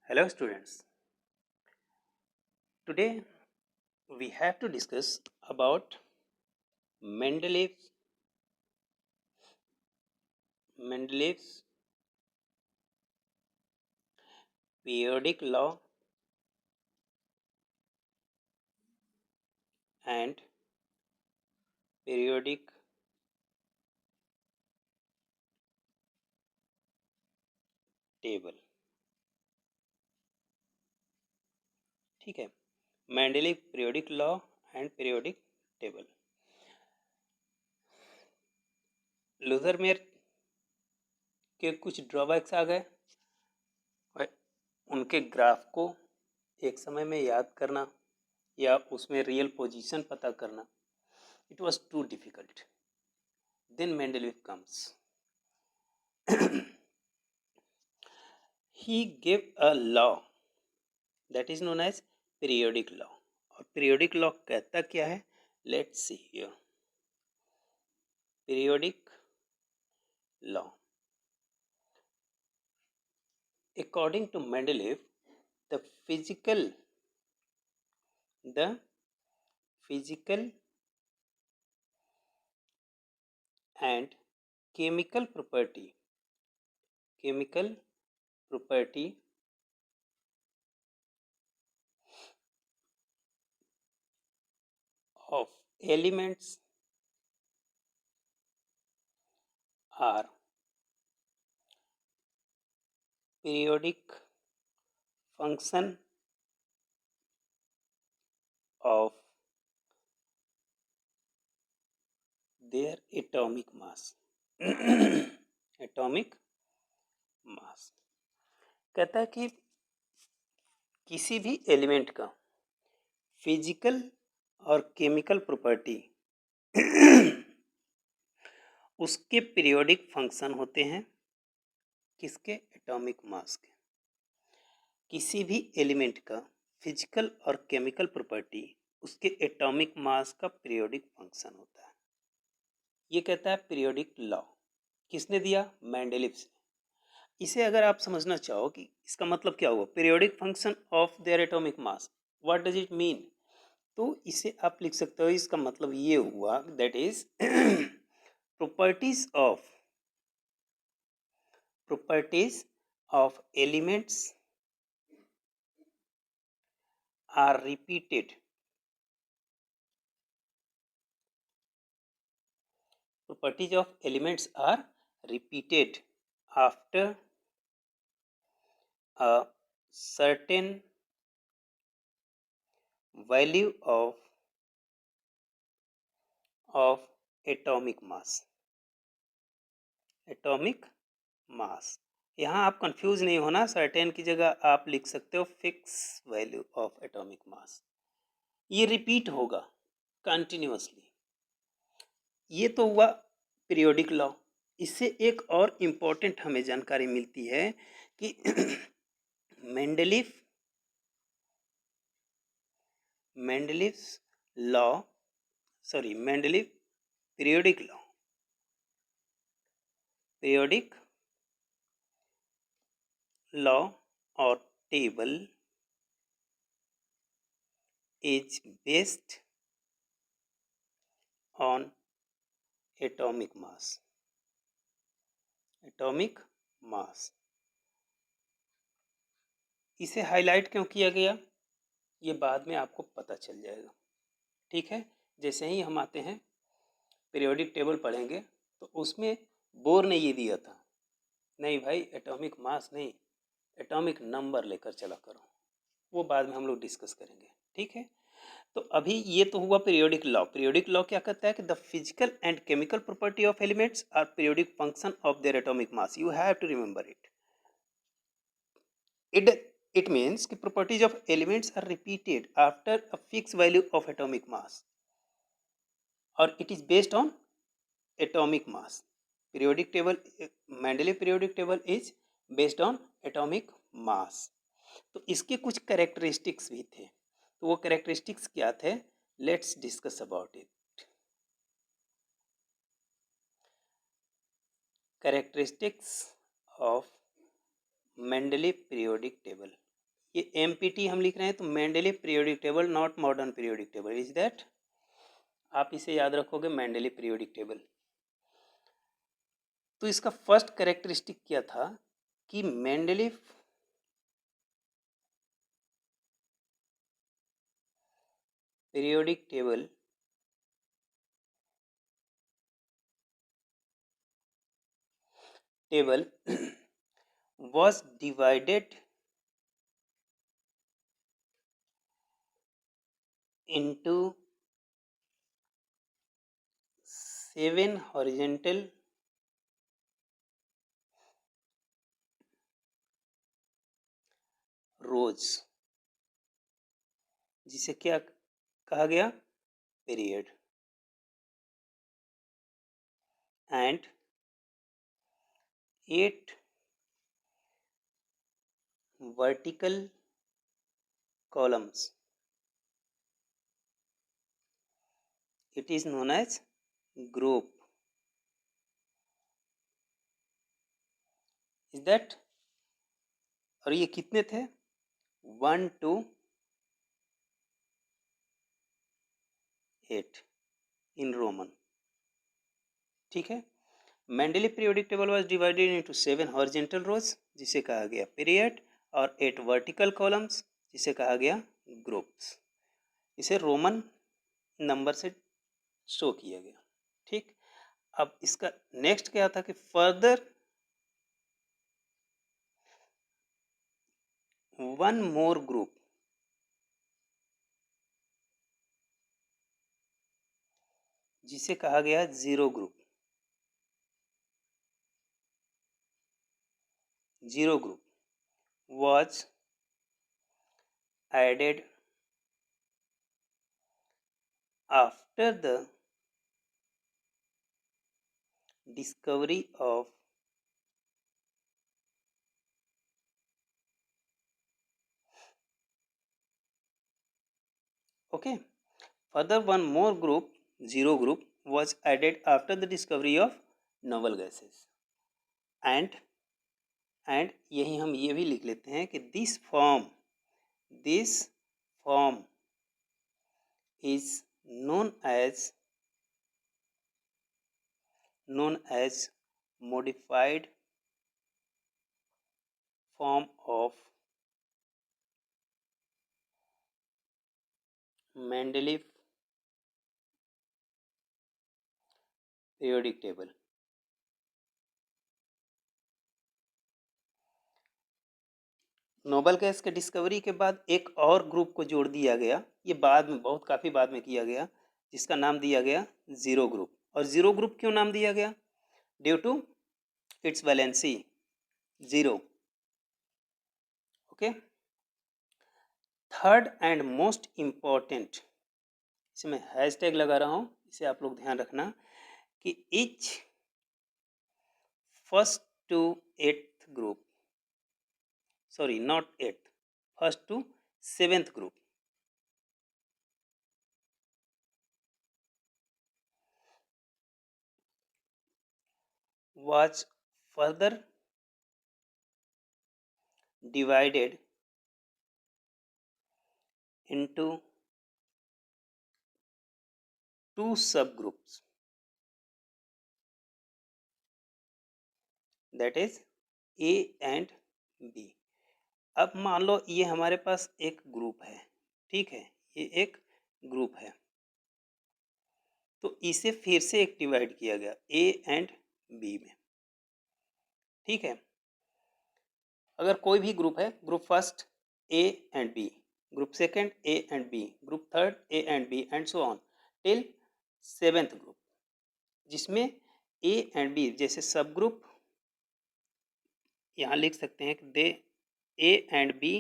Hello students. Today we have to discuss about Mendeleev's Mendeleev's periodic law and periodic table. ठीक है, Mendeleev periodic law and periodic table. Lothar Meyer के कुछ drawbacks आ गए. उनके graph को एक समय में याद करना या उसमें रियल पोजीशन पता करना, it was too difficult. Then Mendeleev comes. He gave a law that is known as periodic law. और periodic law कहता क्या है? Let's see here. Periodic law. According to Mendeleev, the physical and chemical property of elements are periodic function of their atomic mass. atomic mass कहता है कि किसी भी element का फिजिकल और केमिकल प्रॉपर्टी उसके पीरियोडिक फंक्शन होते हैं. किसके? एटॉमिक मास के. किसी भी एलिमेंट का फिजिकल और केमिकल प्रॉपर्टी उसके एटॉमिक मास का पीरियोडिक फंक्शन होता है. ये कहता है पीरियोडिक लॉ. किसने दिया? मेंडलीव से. इसे अगर आप समझना चाहो कि इसका मतलब क्या हुआ, periodic function of their atomic mass, what does it mean, तो इसे आप लिख सकते हो. इसका मतलब ये हुआ that is properties of elements are repeated. Properties of elements are repeated after a certain value of atomic mass. Atomic mass. यहाँ आप कंफ्यूज नहीं होना, सर्टेन की जगह आप लिख सकते हो fix value of atomic mass. ये रिपीट होगा कंटिन्यूअसली. ये तो हुआ पीरियोडिक लॉ. इससे एक और इम्पोर्टेंट हमें जानकारी मिलती है कि मेंडलीव पीरियोडिक लॉ और table is based on atomic mass. इसे हाईलाइट क्यों किया गया, ये बाद में आपको पता चल जाएगा. ठीक है, जैसे ही हम आते हैं पीरियोडिक टेबल पढ़ेंगे तो उसमें बोर ने ये दिया था, नहीं भाई एटॉमिक मास नहीं, एटॉमिक नंबर लेकर चला करो. वो बाद में हम लोग डिस्कस करेंगे. ठीक है, तो अभी ये तो हुआ पीरियोडिक लॉ. पीरियोडिक लॉ क्या कहता है कि the physical and chemical property of elements are periodic function of their atomic mass. You have to remember it. It means कि properties of elements are repeated after a fixed value of atomic mass or it is based on atomic mass. Periodic table, Mendeleev periodic table is based on atomic mass. तो इसके कुछ characteristics भी थे. तो वो characteristics क्या थे? Let's discuss about it. Characteristics of Mendeleev periodic table. ये MPT हम लिख रहे हैं तो Mendeleev periodic table, not modern periodic table. Is that, आप इसे याद रखोगे, मेंडेलीव पीरियोडिक टेबल। तो इसका फर्स्ट कैरेक्टरिस्टिक क्या था कि Mendeleev periodic table was divided into 7 horizontal rows, जिसे क्या कहा गया, period, and 8 vertical columns. It is known as group. Is that? और ये कितने थे, 1 to 8 इन रोमन। ठीक है। Mendeleev periodic table was divided into 7 horizontal rows, जिसे कहा गया पीरियड, और 8 वर्टिकल कॉलम्स, जिसे कहा गया ग्रुप्स। इसे रोमन नंबर से शो किया गया। ठीक। अब इसका नेक्स्ट क्या था कि फर्दर वन मोर ग्रुप, जिसे कहा गया zero group. Zero group was added after the discovery of okay, further one more group, zero group, was added after the discovery of novel gases, and यही हम ये भी लिख लेते हैं कि this form is known as modified form of Mendeleev periodic table। Noble gas के discovery के बाद एक और ग्रुप को जोड़ दिया गया, ये बाद में, बहुत काफ़ी बाद में किया गया, जिसका नाम दिया गया जीरो ग्रुप। और जीरो ग्रुप क्यों नाम दिया गया, due to its valency zero. Okay. Third and most important, इसे मैं हैशटैग लगा रहा हूँ, इसे आप लोग ध्यान रखना कि each first to eighth group, sorry not eighth, first to seventh group was further divided into two subgroups, that is A and B। अब मान लो ये हमारे पास एक ग्रुप है, ठीक है, ये एक ग्रुप है, तो इसे फिर से एक डिवाइड किया गया A एंड B में। ठीक है। अगर कोई भी ग्रुप है, group first A and B, group second A and B, group third A and B, and so on till seventh group, जिसमें A एंड B जैसे सब ग्रुप यहाँ लिख सकते हैं कि they A and B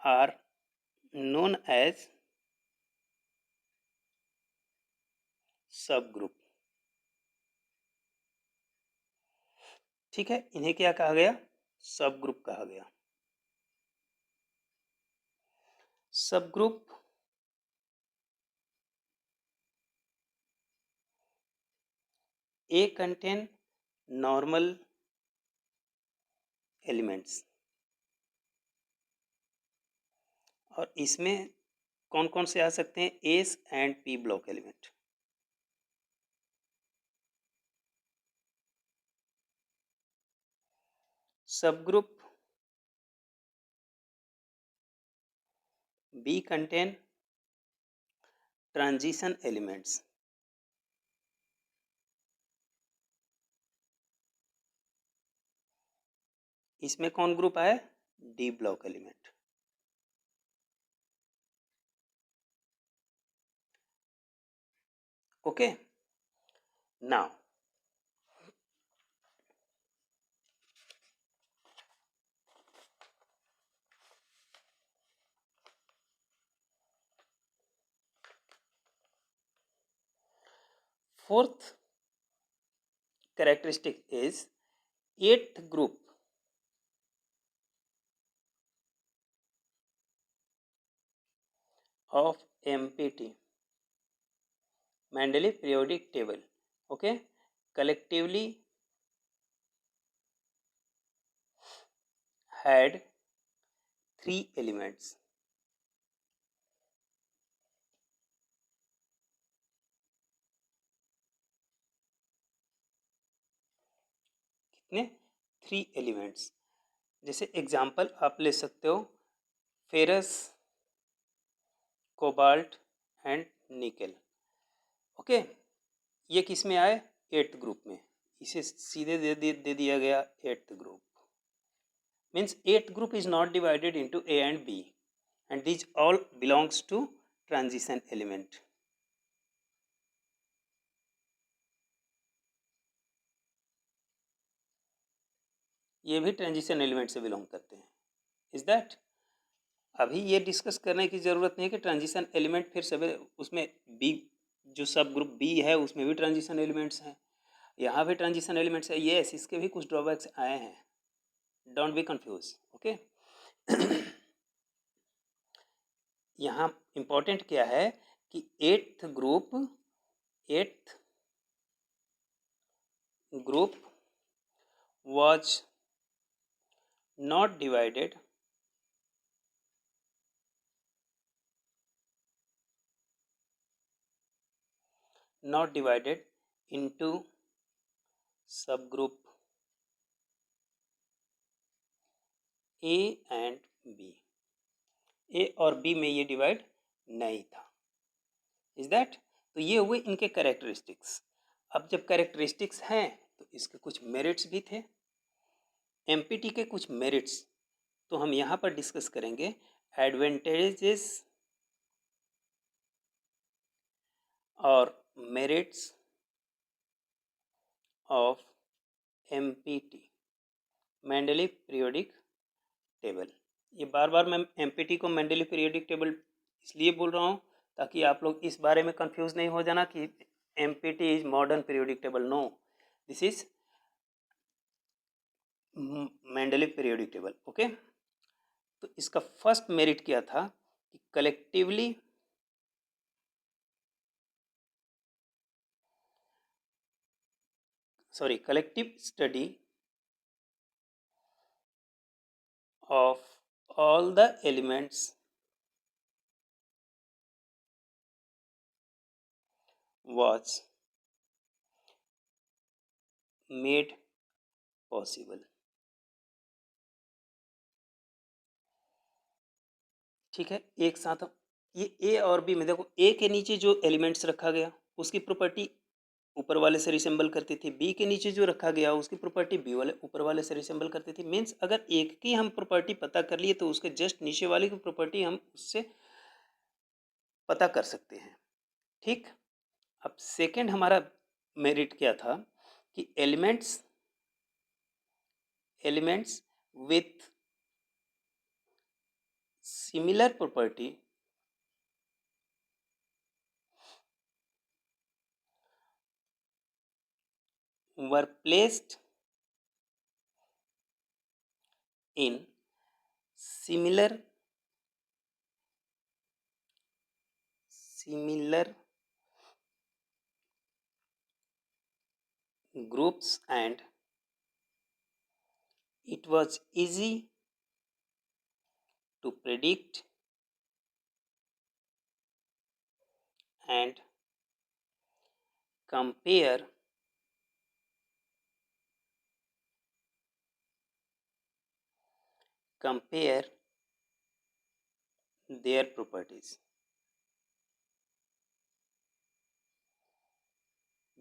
are known as sub group. ठीक है, इन्हें क्या कहा गया, सब ग्रुप कहा गया। सब group A contain normal elements, और इसमें कौन कौन से आ सकते हैं? S and P block element. Sub group B contain transition elements. इसमें कौन ग्रुप आया? D block element. Okay, now fourth characteristic is eighth group of MPT, Mendeleev periodic table. Okay, collectively had 3 elements. कितने? 3 elements. जैसे example आप ले सकते हो, ferrous, cobalt and nickel. Okay, ये किस में आए? 8th ग्रुप में। इसे सीधे दे दिया गया 8th group. Means 8th group is not divided into A and B and these all belongs to transition element. ये भी ट्रांजिशन एलिमेंट से बिलोंग करते हैं। Is that? अभी ये डिस्कस करने की ज़रूरत नहीं है कि ट्रांजिशन एलिमेंट फिर सब उसमें बी, जो सब ग्रुप बी है उसमें भी ट्रांजिशन एलिमेंट्स हैं, यहाँ भी ट्रांजिशन एलिमेंट्स है। येस, इसके भी कुछ ड्रॉबैक्स आए हैं, डोंट बी कंफ्यूज। ओके, यहाँ इंपॉर्टेंट क्या है कि eighth group was not divided into subgroup A and B। ए और बी में ये डिवाइड नहीं था। Is that? तो ये हुए इनके कैरेक्टरिस्टिक्स। अब जब कैरेक्टरिस्टिक्स हैं तो इसके कुछ मेरिट्स भी थे। एमपीटी के कुछ मेरिट्स तो हम यहाँ पर डिस्कस करेंगे। एडवांटेजेस और merits of empty, Mendeleev periodic table. ये बार बार मैं एमपीटी को मेंडलीव पीरियोडिक टेबल इसलिए बोल रहा हूँ ताकि आप लोग इस बारे में कंफ्यूज नहीं हो जाना कि MPT is modern periodic table. No, this is Mendeleev periodic table. Okay, तो इसका फर्स्ट मेरिट क्या था कि collective study of all the elements was made possible। ठीक है, एक साथ ये ए और बी में देखो, ए के नीचे जो एलिमेंट्स रखा गया उसकी प्रॉपर्टी ऊपर वाले से रिसेंबल करती थी, बी के नीचे जो रखा गया उसकी प्रॉपर्टी बी वाले ऊपर वाले से रिसेंबल करती थी। मीन्स अगर एक की हम प्रॉपर्टी पता कर लिए तो उसके जस्ट नीचे वाले की प्रॉपर्टी हम उससे पता कर सकते हैं। ठीक, अब सेकंड हमारा मेरिट क्या था कि elements with similar property were placed in similar groups and it was easy to predict and compare their properties.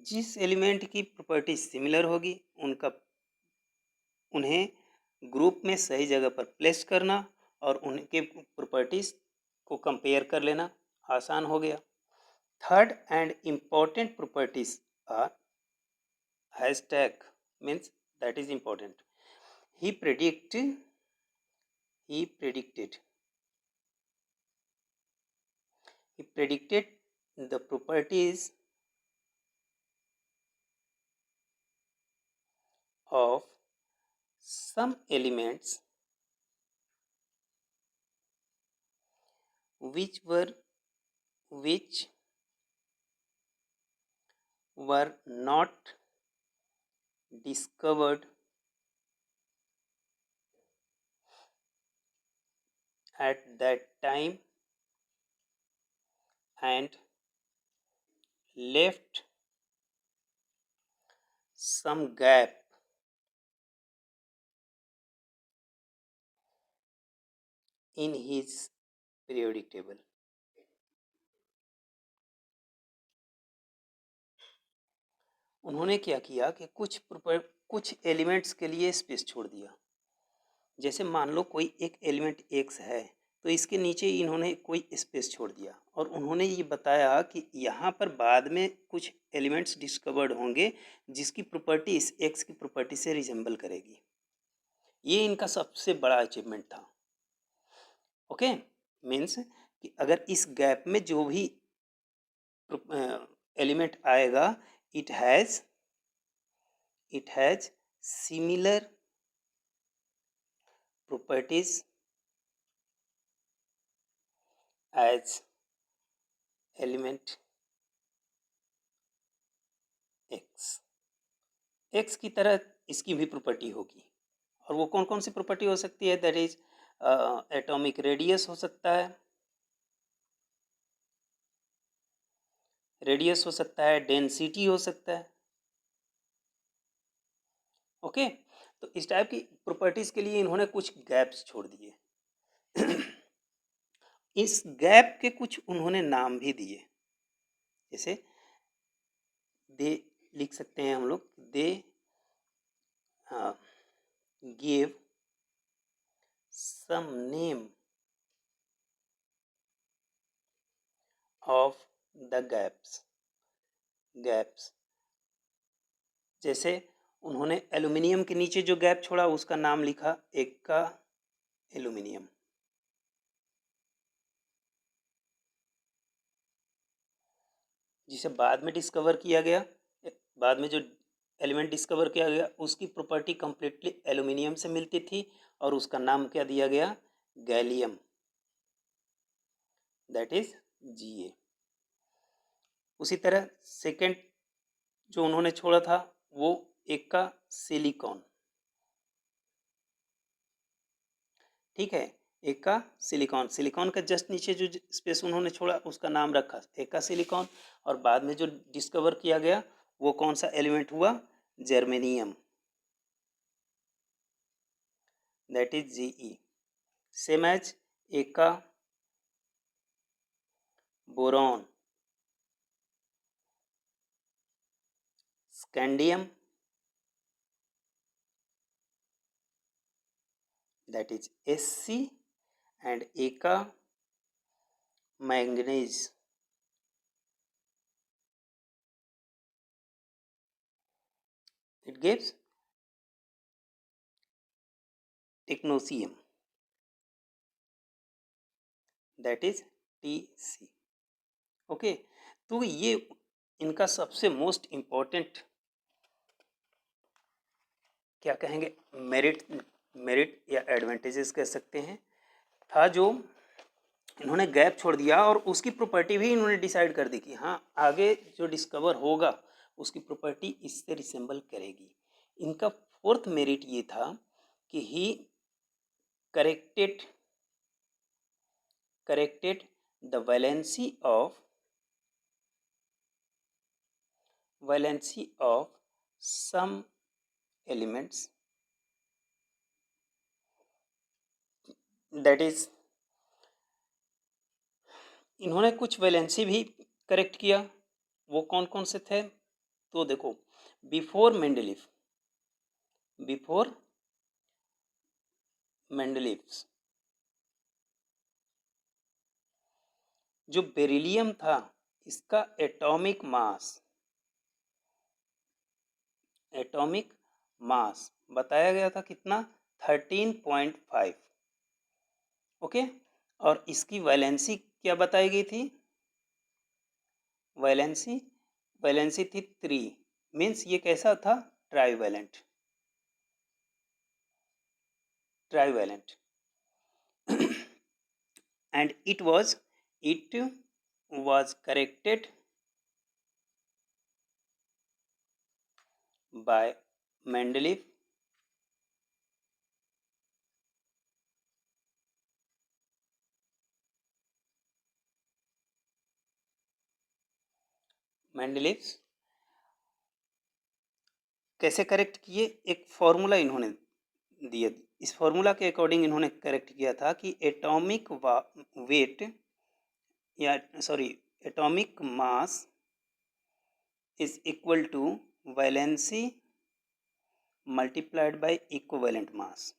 जिस एलिमेंट की प्रॉपर्टी सिमिलर होगी उन्हें ग्रुप में सही जगह पर प्लेस करना और उनके प्रॉपर्टीज को कंपेयर कर लेना आसान हो गया. Third and important properties are hashtag means that is important. He predicted he predicted the properties of some elements which were not discovered at that time and left some gap in his periodic table. उन्होंने क्या किया कि कुछ elements के लिए space छोड़ दिया. जैसे मान लो कोई एक एलिमेंट एक्स है तो इसके नीचे इन्होंने कोई स्पेस छोड़ दिया और उन्होंने ये बताया कि यहाँ पर बाद में कुछ एलिमेंट्स डिस्कवर्ड होंगे जिसकी प्रॉपर्टी इस एक्स की प्रॉपर्टी से रिजेंबल करेगी. ये इनका सबसे बड़ा अचीवमेंट था. ओके, मीन्स कि अगर इस गैप में जो भी एलिमेंट आएगा it has similar properties as element x की तरह इसकी भी प्रॉपर्टी होगी. और वो कौन कौन सी प्रॉपर्टी हो सकती है? दैट इज एटॉमिक रेडियस हो सकता है, डेंसिटी हो सकता है. ओके, तो इस टाइप की प्रॉपर्टीज के लिए इन्होंने कुछ गैप्स छोड़ दिए. इस गैप के कुछ उन्होंने नाम भी दिए. जैसे दे लिख सकते हैं हम लोग, they give some name of the gaps. जैसे उन्होंने एल्यूमिनियम के नीचे जो गैप छोड़ा उसका नाम लिखा एक्का एल्यूमिनियम. जिसे बाद में डिस्कवर किया गया, बाद में जो एलिमेंट डिस्कवर किया गया उसकी प्रॉपर्टी कंप्लीटली एल्यूमिनियम से मिलती थी और उसका नाम क्या दिया गया? Gallium, that is Ga. उसी तरह सेकेंड जो उन्होंने छोड़ा था वो एक का सिलिकॉन. ठीक है, एक का सिलिकॉन का जस्ट नीचे जो स्पेस उन्होंने छोड़ा उसका नाम रखा एक का सिलिकॉन. और बाद में जो डिस्कवर किया गया वो कौन सा एलिमेंट हुआ? Germanium, that is Ge. Same as एक का boron, scandium, that is Sc, and Eka manganese. It gives technetium, that is Tc. Okay, तो ये इनका सबसे मोस्ट इम्पोर्टेंट क्या कहेंगे, मेरिट या एडवांटेजेस कह सकते हैं था. जो इन्होंने गैप छोड़ दिया और उसकी प्रॉपर्टी भी इन्होंने डिसाइड कर दी कि हाँ आगे जो डिस्कवर होगा उसकी प्रॉपर्टी इससे रिसेंबल करेगी. इनका फोर्थ मेरिट ये था कि ही corrected the valency of valency of some elements, that is इन्होंने कुछ वैलेंसी भी करेक्ट किया। वो कौन कौन से थे? तो देखो, बिफोर मेंडलीव जो बेरिलियम था, इसका एटॉमिक मास बताया गया था कितना? 13.5। ओके, और इसकी वैलेंसी क्या बताई गई थी? वैलेंसी थी 3, मीन्स ये कैसा था? Trivalent. And it was corrected by Mendeleev कैसे करेक्ट किए? एक फॉर्मूला इन्होंने दिया, इस फॉर्मूला के अकॉर्डिंग इन्होंने करेक्ट किया था कि एटॉमिक वेट या atomic mass is equal to valency multiplied by equivalent mass.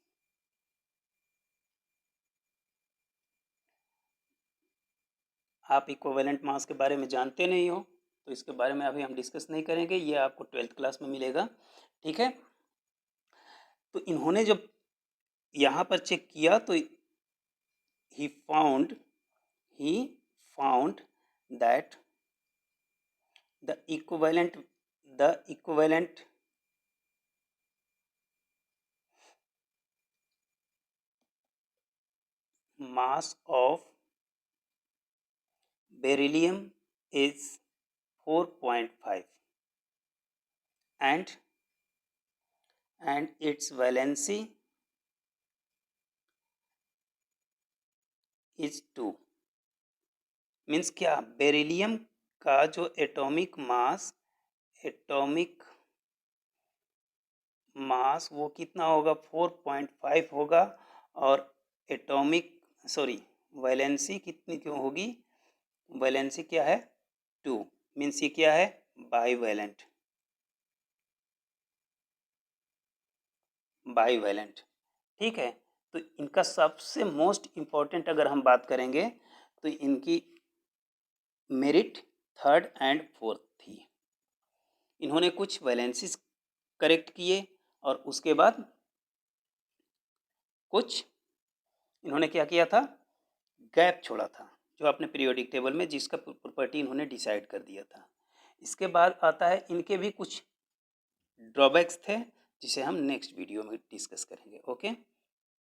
आप इक्विवेलेंट मास के बारे में जानते नहीं हो, तो इसके बारे में अभी हम डिस्कस नहीं करेंगे, ये आपको 12th क्लास में मिलेगा, ठीक है। तो इन्होंने जब यहाँ पर चेक किया तो he found that the equivalent mass of beryllium is 4.5 and its valency is 2। Means क्या? बेरिलियम का जो एटॉमिक मास वो कितना होगा? 4.5 होगा, और वैलेंसी कितनी क्यों होगी? वैलेंसी क्या है? 2। मीन्स ये क्या है? बाईवैलेंट। ठीक है। तो इनका सबसे मोस्ट इम्पॉर्टेंट अगर हम बात करेंगे तो इनकी मेरिट 3rd and 4th थी। इन्होंने कुछ वैलेंसीज करेक्ट किए और उसके बाद कुछ इन्होंने क्या किया था? गैप छोड़ा था, जो अपने पीरियोडिक टेबल में जिसका प्रॉपर्टी इन्होंने डिसाइड कर दिया था। इसके बाद आता है इनके भी कुछ ड्रॉबैक्स थे, जिसे हम नेक्स्ट वीडियो में डिस्कस करेंगे। ओके।